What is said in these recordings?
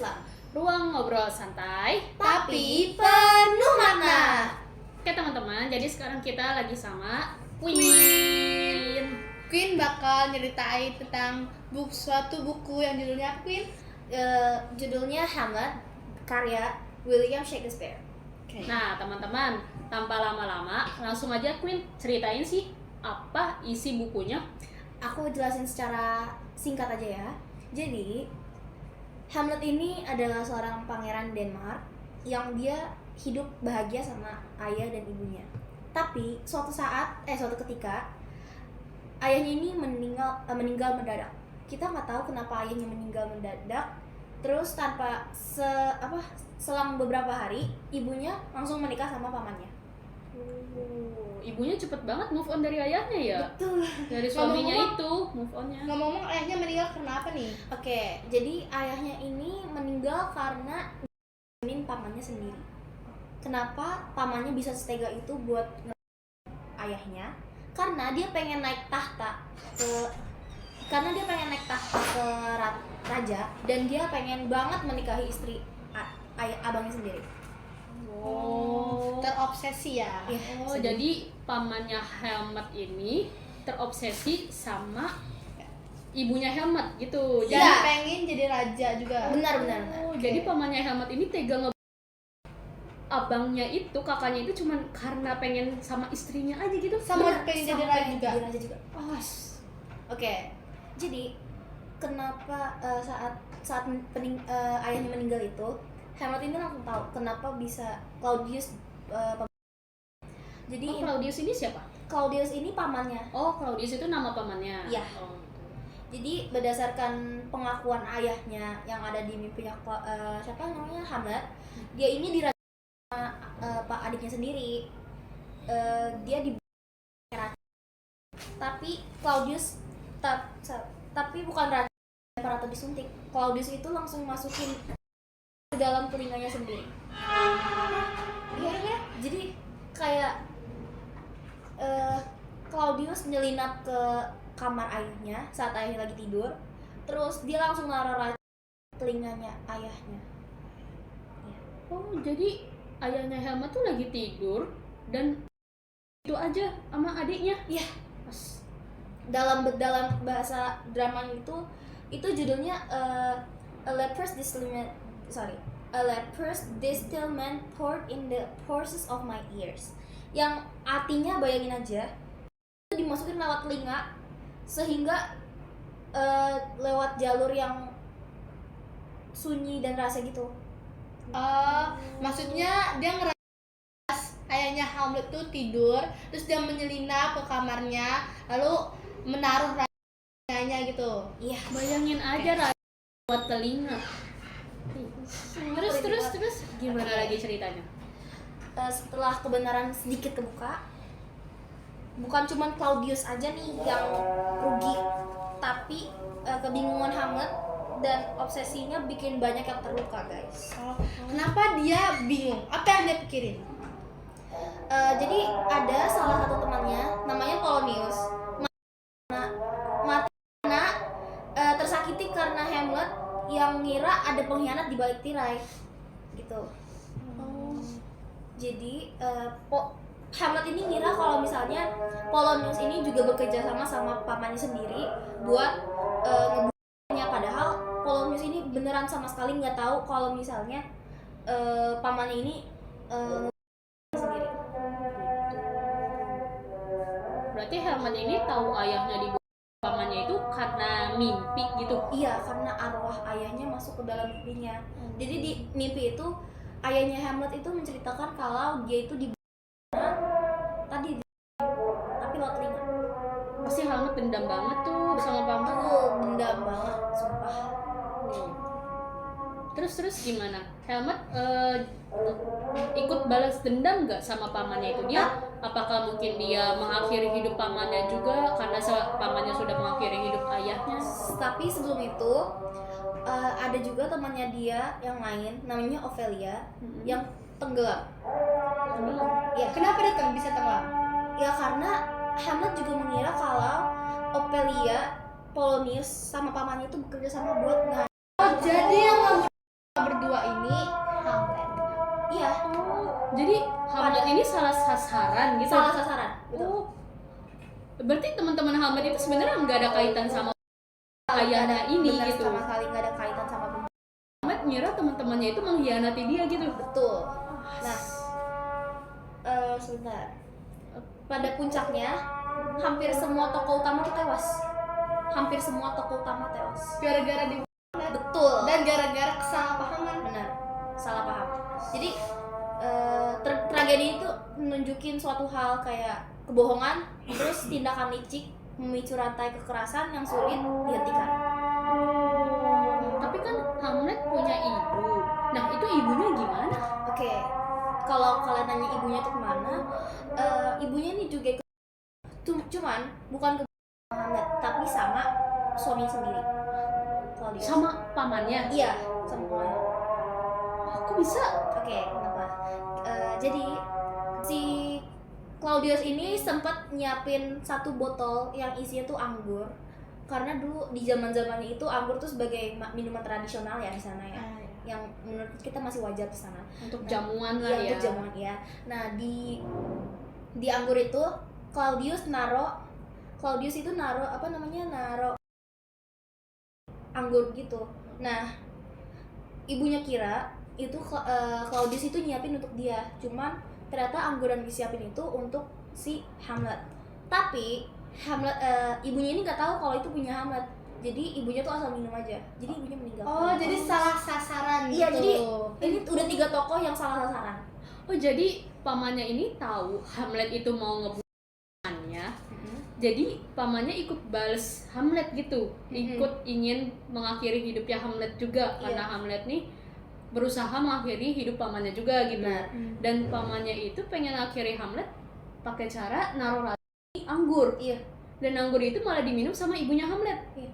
lah. Ruang ngobrol santai Tapi penuh makna. Oke teman-teman, jadi sekarang kita lagi sama Queen. Queen bakal nyeritain tentang suatu buku yang judulnya apa, Queen? Judulnya Hamlet, karya William Shakespeare. Okay. Nah teman-teman, tanpa lama-lama langsung aja Queen ceritain sih apa isi bukunya. Aku jelasin secara singkat aja ya. Jadi Hamlet ini adalah seorang pangeran Denmark yang dia hidup bahagia sama ayah dan ibunya. Tapi suatu ketika ayahnya ini meninggal mendadak. Kita nggak tahu kenapa ayahnya meninggal mendadak. Terus selang beberapa hari ibunya langsung menikah sama pamannya. Ibunya cepet banget move on dari ayahnya ya. Betul. Dari suaminya itu move onnya. Ngomong-ngomong, ayahnya meninggal karena apa nih? Oke, jadi ayahnya ini meninggal karena nginin pamannya sendiri. Kenapa pamannya bisa setega itu buat ayahnya? Karena dia pengen naik tahta ke raja, dan dia pengen banget menikahi istri abangnya sendiri. Terobsesi ya. Oh, jadi pamannya Hamlet ini terobsesi sama ibunya Hamlet gitu. Jadi Ya. pengen jadi raja juga. Benar. Oh, jadi pamannya Hamlet ini tega abangnya itu, kakaknya itu cuman karena pengen sama istrinya aja gitu. Sama pengen jadi raja juga. Oke, jadi kenapa saat ayahnya meninggal itu Hamlet ini langsung tahu kenapa bisa Claudius jadi Claudius ini siapa? Claudius ini pamannya. Oh, Claudius itu nama pamannya. Iya. Oh. Jadi berdasarkan pengakuan ayahnya yang ada di mimpinya siapa namanya Hamlet, dia ini diraja sama pak adiknya sendiri. Dia di tapi Claudius tapi bukan raja atau disuntik. Claudius itu langsung masukin ke dalam telinganya sendiri. Iya. Jadi kayak Claudius nyelinap ke kamar ayahnya saat ayahnya lagi tidur, terus dia langsung naruh telinganya ayahnya. Ya. Oh, jadi ayahnya Hamlet tuh lagi tidur dan itu aja sama adiknya. Iya. Dalam bahasa dramanya itu judulnya A leprous distillment poured in the pores of my ears. Yang artinya bayangin aja itu dimasukin lewat telinga sehingga lewat jalur yang sunyi dan rasa gitu. Maksudnya dia ngeras ayahnya Hamlet tuh tidur, terus dia menyelinap ke kamarnya, lalu menaruh rajanya gitu. Iya. Bayangin aja lewat telinga. Terus gimana Oke. lagi ceritanya? Setelah kebenaran sedikit kebuka, bukan cuma Claudius aja nih yang rugi, tapi kebingungan Hamlet dan obsesinya bikin banyak yang terluka, guys. Kenapa dia bingung? Apa yang dia pikirin? Jadi ada salah satu temannya namanya Polonius tersakiti karena Hamlet yang ngira ada pengkhianat di balik tirai gitu. Jadi Hamlet ini ngira kalau misalnya Polonius ini juga bekerja sama pamannya sendiri buat ngebunuhnya, padahal Polonius ini beneran sama sekali nggak tahu kalau misalnya pamannya ini sendiri. Berarti Hamlet ini tahu ayahnya dibunuh pamannya itu karena mimpi gitu. Iya, karena arwah ayahnya masuk ke dalam mimpinya. Jadi di mimpi itu ayahnya Hamlet itu menceritakan kalau dia itu dibunuh tadi tapi lewat telinga. Pasti Hamlet dendam banget tuh sama paman. Dendam banget, sumpah. Terus gimana? Hamlet ikut balas dendam nggak sama pamannya itu? Dia apakah mungkin dia mengakhiri hidup pamannya juga karena pamannya sudah mengakhiri hidup ayahnya? Tapi sebelum itu ada juga temannya dia yang lain namanya Ophelia yang tenggelam. Ya, kenapa dia bisa tenggelam? Ya karena Hamlet juga mengira kalau Ophelia, Polonius sama pamannya itu bekerja sama buat Jadi yang Berarti teman-teman Hamlet itu sebenarnya nggak ada kaitan sama ayahnya ini Benar, gitu. sama sekali nggak ada kaitan sama Hamlet ngira teman-temannya itu mengkhianati dia gitu. betul. Nah, sebentar. Pada puncaknya, hampir semua tokoh utama tuh tewas. Hampir semua tokoh utama tewas. Gara-gara di Betul. dan gara-gara kesalahpahaman. Benar, salah paham. Jadi tragedi itu menunjukin suatu hal kayak kebohongan, terus tindakan licik memicu rantai kekerasan yang sulit dihentikan. Tapi kan Hamlet punya ibu. Nah itu ibunya gimana? Oke, kalau kalian nanya ibunya itu kemana, ibunya ini juga cuman bukan ke Hamlet, tapi sama suami sendiri. Claudius. Sama pamannya? Iya, sama pamannya. Kok bisa? Oke, kenapa? Jadi si Claudius ini sempat nyiapin satu botol yang isinya tuh anggur, karena dulu di zaman-zamannya itu anggur tuh sebagai minuman tradisional ya di sana ya, yang menurut kita masih wajar di sana. Untuk jamuan lah Iya, ya. untuk jamuan ya. Nah di anggur itu Claudius itu naro anggur gitu. Nah ibunya kira itu Claudius itu nyiapin untuk dia, cuman ternyata anggur yang disiapin itu untuk si Hamlet. Tapi Hamlet ibunya ini nggak tahu kalau itu punya Hamlet. Jadi ibunya tuh asal minum aja. Jadi ibunya meninggal. Oh, jadi salah sasaran gitu. Iya, jadi ini udah 3 tokoh yang salah sasaran. Oh jadi pamannya ini tahu Hamlet itu mau ngebunuhnya. Jadi pamannya ikut balas Hamlet gitu, ikut ingin mengakhiri hidupnya Hamlet juga, karena Hamlet nih berusaha mengakhiri hidup pamannya juga gitu. Dan pamannya itu pengen akhiri Hamlet pakai cara naruh racun anggur. Iya. Dan anggur itu malah diminum sama ibunya Hamlet. Iya.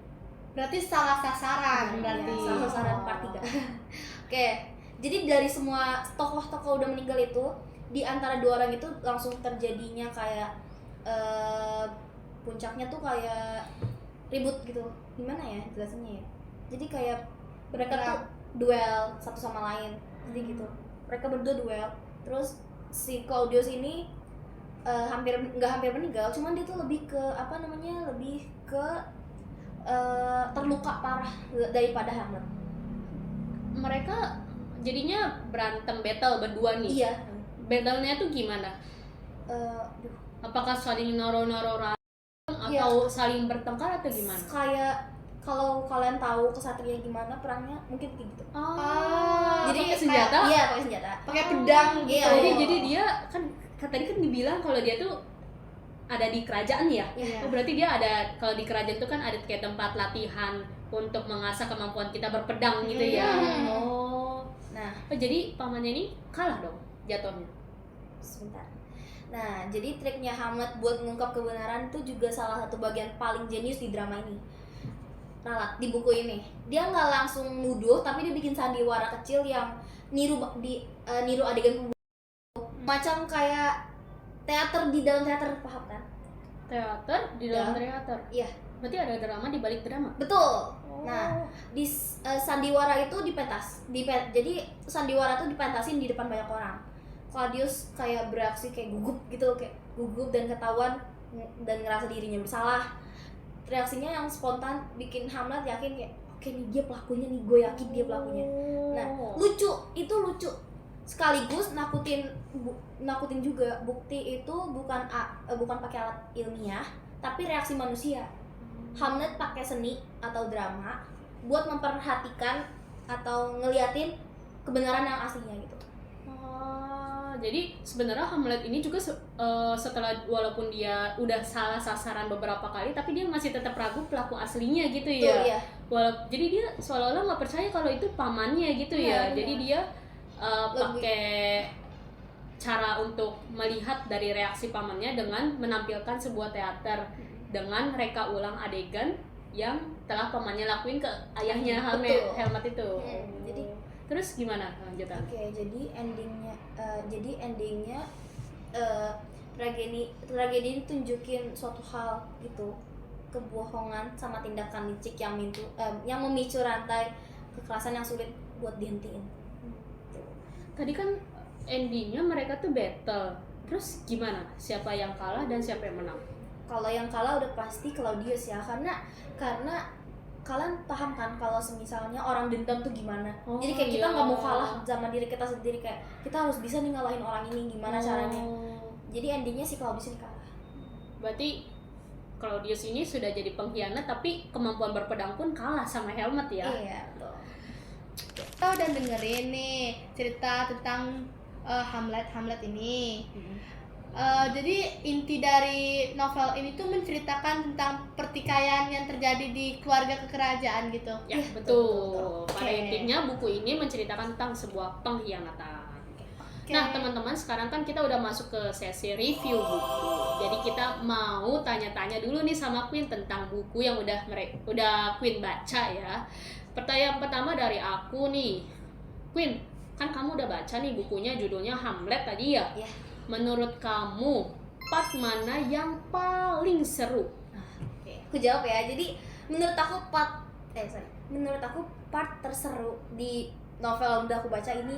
Berarti salah sasaran berarti. Ya, salah sasaran part 3. Oke. Jadi dari semua tokoh-tokoh udah meninggal itu, di antara 2 orang itu langsung terjadinya kayak puncaknya tuh kayak ribut gitu. Gimana ya jelasannya ya? Jadi kayak mereka tuh duel satu sama lain. Jadi gitu. Mereka berdua duel. Terus si Claudius ini nggak hampir meninggal, cuman dia tuh lebih ke lebih ke terluka parah daripada Hamlet. Mereka jadinya berantem battle berdua nih. Iya. Battle-nya tuh gimana? Apakah saling naro-naro racun atau saling bertengkar atau gimana? Kayak kalau kalian tahu kesatria gimana perangnya, mungkin kayak gitu. Jadi pakai senjata? Iya, pakai senjata. Pakai pedang gitu. Iya. Jadi dia kan tadi kan dibilang kalau dia tuh ada di kerajaan ya. Iya. Oh, berarti dia ada, kalau di kerajaan tuh kan ada kayak tempat latihan untuk mengasah kemampuan kita berpedang gitu ya. Nah, Jadi pamannya ini kalah dong jatuhnya. sebentar. Nah, jadi triknya Hamlet buat mengungkap kebenaran itu juga salah satu bagian paling jenius di drama ini. Ralat di buku ini, dia nggak langsung nuduh, tapi dia bikin sandiwara kecil yang niru adegan pembunuhan. Macam kayak teater di dalam teater, paham kan? Teater di dalam teater. Iya. Berarti ada drama di balik drama. Betul. Nah, di sandiwara itu jadi sandiwara itu dipentasin di depan banyak orang. Claudius kayak bereaksi kayak gugup dan ketahuan dan ngerasa dirinya bersalah. Reaksinya yang spontan bikin Hamlet yakin kayak oke nih dia pelakunya nih, gue yakin dia pelakunya. Nah, lucu sekaligus nakutin juga. Bukti itu bukan pakai alat ilmiah, tapi reaksi manusia. Hamlet pakai seni atau drama buat memperhatikan atau ngeliatin kebenaran yang aslinya gitu. Jadi sebenarnya Hamlet ini juga setelah walaupun dia udah salah sasaran beberapa kali, tapi dia masih tetap ragu pelaku aslinya gitu ya. Betul, iya. Jadi dia seolah-olah nggak percaya kalau itu pamannya gitu ya. Jadi dia pakai cara untuk melihat dari reaksi pamannya dengan menampilkan sebuah teater dengan reka ulang adegan yang telah pamannya lakuin ke ayahnya Hamlet itu. Jadi terus gimana lanjutan? Oke, jadi endingnya tragedi ini tunjukin suatu hal gitu, kebohongan sama tindakan licik yang memicu rantai kekerasan yang sulit buat dihentiin. Tadi kan endingnya mereka tuh battle, terus gimana? Siapa yang kalah dan siapa yang menang? Kalau yang kalah udah pasti Claudius ya, karena kalian paham kan kalau misalnya orang dendam tuh gimana. Jadi kayak kita nggak mau kalah sama diri kita sendiri, kayak kita harus bisa nih ngalahin orang ini, gimana caranya. Jadi endingnya si Claudius ini kalah. Berarti Claudius ini sudah jadi pengkhianat tapi kemampuan berpedang pun kalah sama Helmet ya. Iya betul. Kita udah dengerin nih cerita tentang Hamlet ini. Jadi inti dari novel ini tuh menceritakan tentang pertikaian yang terjadi di keluarga kekerajaan gitu. Ya, betul. Pada intinya buku ini menceritakan tentang sebuah pengkhianatan. Nah, teman-teman, sekarang kan kita udah masuk ke sesi review buku. Jadi kita mau tanya-tanya dulu nih sama Queen tentang buku yang udah Queen baca ya. Pertanyaan pertama dari aku nih. Queen, kan kamu udah baca nih bukunya, judulnya Hamlet tadi ya? Iya. Menurut kamu, part mana yang paling seru? Aku jawab ya. Jadi menurut aku part terseru di novel yang udah aku baca ini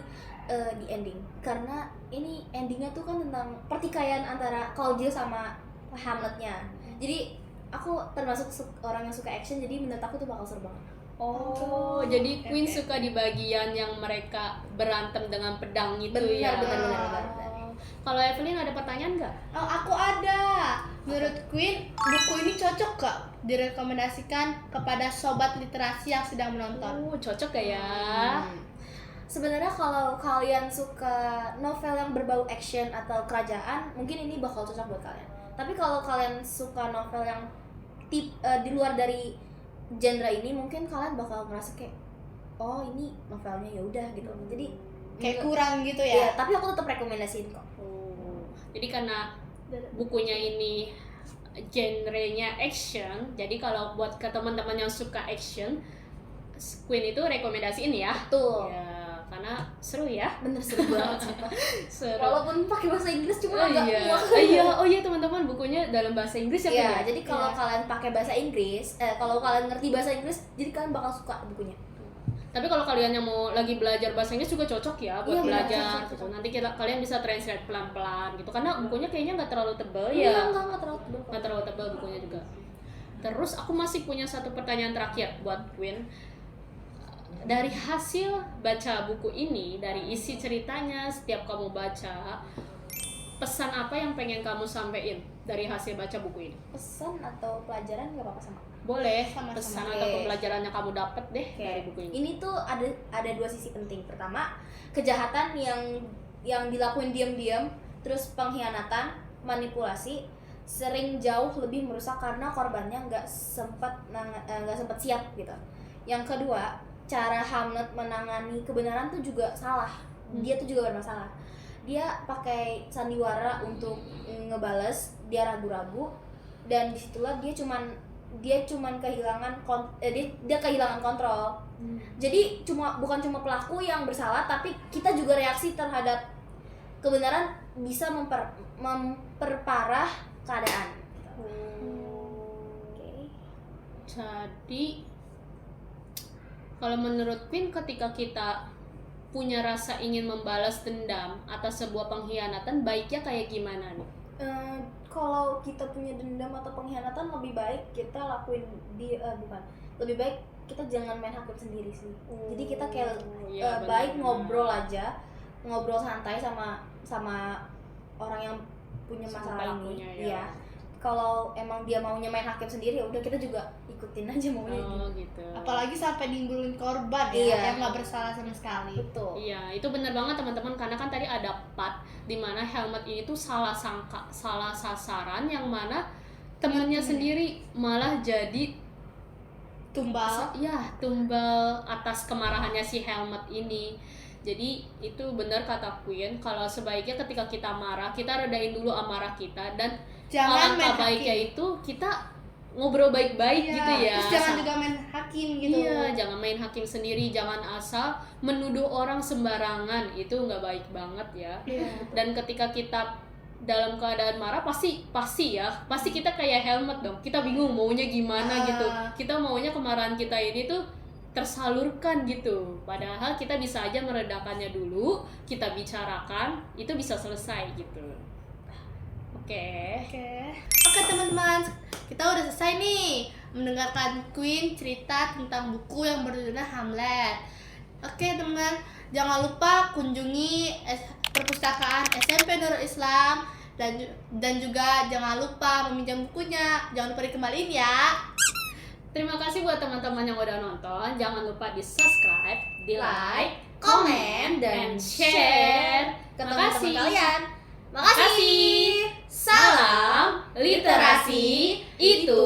di ending. Karena ini endingnya tuh kan tentang pertikaian antara Claudius sama Hamletnya. Jadi aku termasuk orang yang suka action, jadi menurut aku tuh bakal seru banget. Jadi Queen suka di bagian yang mereka berantem dengan pedang itu ya? Benar. Kalau Evelyn ada pertanyaan nggak? Oh, aku ada. Menurut Queen, buku ini cocok gak direkomendasikan kepada sobat literasi yang sedang menonton? Cocok gak ya? Sebenarnya kalau kalian suka novel yang berbau action atau kerajaan, mungkin ini bakal cocok buat kalian. Tapi kalau kalian suka novel yang di luar dari genre ini, mungkin kalian bakal merasa kayak, oh ini novelnya ya udah gitu. Jadi Kayak kurang gitu ya, ya? tapi aku tetap rekomendasiin kok. Jadi karena bukunya ini genrenya action, jadi kalau buat ke teman-teman yang suka action, Queen itu rekomendasiin ya. Betul. Ya, karena seru ya. Bener, seru banget sih. Seru. Walaupun pakai bahasa Inggris cuma agak muak. Iya teman-teman, bukunya dalam bahasa Inggris ya. Iya, jadi kalau kalian pakai bahasa Inggris, kalau kalian ngerti bahasa Inggris, jadi kalian bakal suka bukunya. Tapi kalau kalian yang mau lagi belajar bahasa Inggris juga cocok ya buat belajar cocok. gitu. Nanti kalian bisa translate pelan-pelan gitu. Karena bukunya kayaknya nggak terlalu tebal Iya, ya. nggak terlalu tebal. Nggak terlalu tebal bukunya juga. Terus aku masih punya satu pertanyaan terakhir buat Queen. Dari hasil baca buku ini, dari isi ceritanya, setiap kamu baca, pesan apa yang pengen kamu sampein dari hasil baca buku ini? Pesan atau pelajaran nggak apa-apa sama. Boleh, Sama-sama. pesan atau pembelajaran yang kamu dapat deh dari buku ini. Ini tuh ada dua sisi penting. Pertama, kejahatan yang dilakuin diam-diam, terus pengkhianatan, manipulasi sering jauh lebih merusak karena korbannya nggak sempat siap gitu. Yang kedua, cara Hamlet menangani kebenaran tuh juga salah. Dia tuh juga bermasalah. Dia pakai sandiwara untuk ngebales, dia ragu-ragu, dan disitulah dia cuman kehilangan dia kehilangan kontrol. Jadi bukan cuma pelaku yang bersalah, tapi kita juga reaksi terhadap kebenaran bisa memperparah keadaan. Jadi kalau menurut Queen, ketika kita punya rasa ingin membalas dendam atas sebuah pengkhianatan, baiknya kayak gimana nih? Kalau kita punya dendam atau pengkhianatan, lebih baik kita lakuin lebih baik kita jangan main hakim sendiri sih. Jadi kita kayak baik ngobrol aja, ngobrol santai sama orang yang punya masalah ini. Iya. Kalau emang dia maunya main hakim sendiri, ya udah kita juga ikutin aja maunya. Gitu. Apalagi sampai nimbulin korban yang nggak bersalah sama sekali. Betul. Iya, itu benar banget teman-teman, karena kan tadi ada part di mana Helmet ini tuh salah sasaran, yang mana temennya sendiri malah jadi Tumbal. tumbal atas kemarahannya si Helmet ini. Jadi itu benar kata Queen, kalau sebaiknya ketika kita marah, kita redain dulu amarah kita, dan Jangan main alangkah baiknya hakim. itu kita ngobrol baik-baik gitu ya. Terus jangan juga main hakim gitu. Iya, jangan main hakim sendiri, jangan asal menuduh orang sembarangan, itu nggak baik banget ya. Dan ketika kita dalam keadaan marah, pasti kita kayak Helmet dong, kita bingung maunya gimana gitu. Kita maunya kemarahan kita ini tuh tersalurkan gitu, padahal kita bisa aja meredakannya dulu, kita bicarakan, itu bisa selesai gitu. Oke teman-teman, kita udah selesai nih mendengarkan Queen cerita tentang buku yang berjudul Hamlet. Oke teman, jangan lupa kunjungi perpustakaan SMP Nurul Islam dan juga jangan lupa meminjam bukunya. Jangan lupa dikembaliin ya. Terima kasih buat teman-teman yang udah nonton. Jangan lupa di subscribe, di like, komen, dan share. ke Terima teman-teman kasih. kalian. Makasih. Salam Literasi itu